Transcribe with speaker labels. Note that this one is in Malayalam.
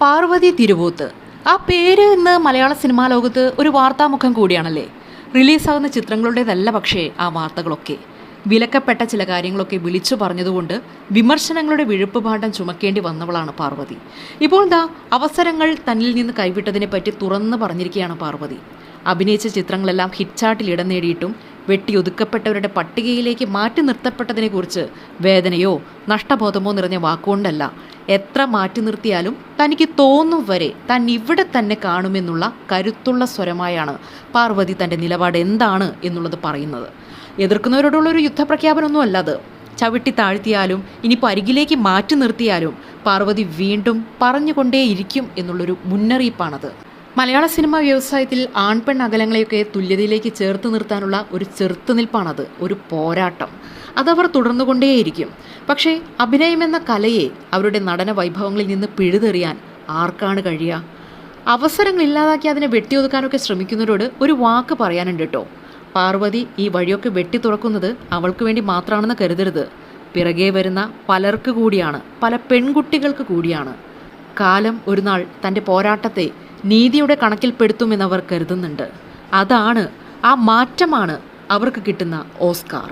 Speaker 1: പാർവതി തിരുവോത്ത്. ആ പേര് ഇന്ന് മലയാള സിനിമാ ലോകത്ത് ഒരു വാർത്താമുഖം കൂടിയാണല്ലേ. റിലീസാകുന്ന ചിത്രങ്ങളുടേതല്ല പക്ഷേ ആ വാർത്തകളൊക്കെ. വിലക്കപ്പെട്ട ചില കാര്യങ്ങളൊക്കെ വിളിച്ചു പറഞ്ഞതുകൊണ്ട് വിമർശനങ്ങളുടെ വിഴുപ്പ് ഭാണ്ഡം ചുമക്കേണ്ടി വന്നവളാണ് പാർവതി. ഇപ്പോൾ അവസരങ്ങൾ തന്നിൽ നിന്ന് കൈവിട്ടതിനെപ്പറ്റി തുറന്നു പറഞ്ഞിരിക്കുകയാണ് പാർവതി. അഭിനയിച്ച ചിത്രങ്ങളെല്ലാം ഹിറ്റ് ചാർട്ടിൽ ഇടം നേടിയിട്ടും വെട്ടിയൊതുക്കപ്പെട്ടവരുടെ പട്ടികയിലേക്ക് മാറ്റി നിർത്തപ്പെട്ടതിനെക്കുറിച്ച് വേദനയോ നഷ്ടബോധമോ നിറഞ്ഞ വാക്കുകൊണ്ടല്ല, എത്ര മാറ്റി നിർത്തിയാലും തനിക്ക് തോന്നും വരെ താൻ ഇവിടെ തന്നെ കാണുമെന്നുള്ള കരുത്തുള്ള സ്വരമായാണ് പാർവതി തൻ്റെ നിലപാട് എന്താണ് എന്നുള്ളത് പറയുന്നത്. എതിർക്കുന്നവരോടുള്ളൊരു യുദ്ധപ്രഖ്യാപനമൊന്നും അല്ലത്. ചവിട്ടി താഴ്ത്തിയാലും ഇനിയിപ്പോൾ അരികിലേക്ക് മാറ്റി നിർത്തിയാലും പാർവതി വീണ്ടും പറഞ്ഞുകൊണ്ടേയിരിക്കും എന്നുള്ളൊരു മുന്നറിയിപ്പാണത്. മലയാള സിനിമാ വ്യവസായത്തിൽ ആൺപെൺ അകലങ്ങളെയൊക്കെ തുല്യതയിലേക്ക് ചേർത്ത് നിർത്താനുള്ള ഒരു ചെറുത്തുനിൽപ്പാണത്, ഒരു പോരാട്ടം. അതവർ തുടർന്നുകൊണ്ടേയിരിക്കും. പക്ഷേ അഭിനയമെന്ന കലയെ അവരുടെ നടന വൈഭവങ്ങളിൽ നിന്ന് പിഴുതെറിയാൻ ആർക്കാണ് കഴിയുക? അവസരങ്ങൾ ഇല്ലാതാക്കി അതിനെ വെട്ടിയൊതുക്കാനൊക്കെ ശ്രമിക്കുന്നവരോട് ഒരു വാക്ക് പറയാനുണ്ട് കേട്ടോ. പാർവതി ഈ വഴിയൊക്കെ വെട്ടി തുറക്കുന്നത് അവൾക്ക് വേണ്ടി മാത്രമാണെന്ന് കരുതരുത്. പിറകെ വരുന്ന പലർക്ക് കൂടിയാണ്, പല പെൺകുട്ടികൾക്ക് കൂടിയാണ്. കാലം ഒരു നാൾ തൻ്റെ പോരാട്ടത്തെ നീതിയുടെ കണക്കിൽപ്പെടുത്തുമെന്നവർ കരുതുന്നുണ്ട്. അതാണ്, ആ മാറ്റമാണ് അവർക്ക് കിട്ടുന്ന ഓസ്കാർ.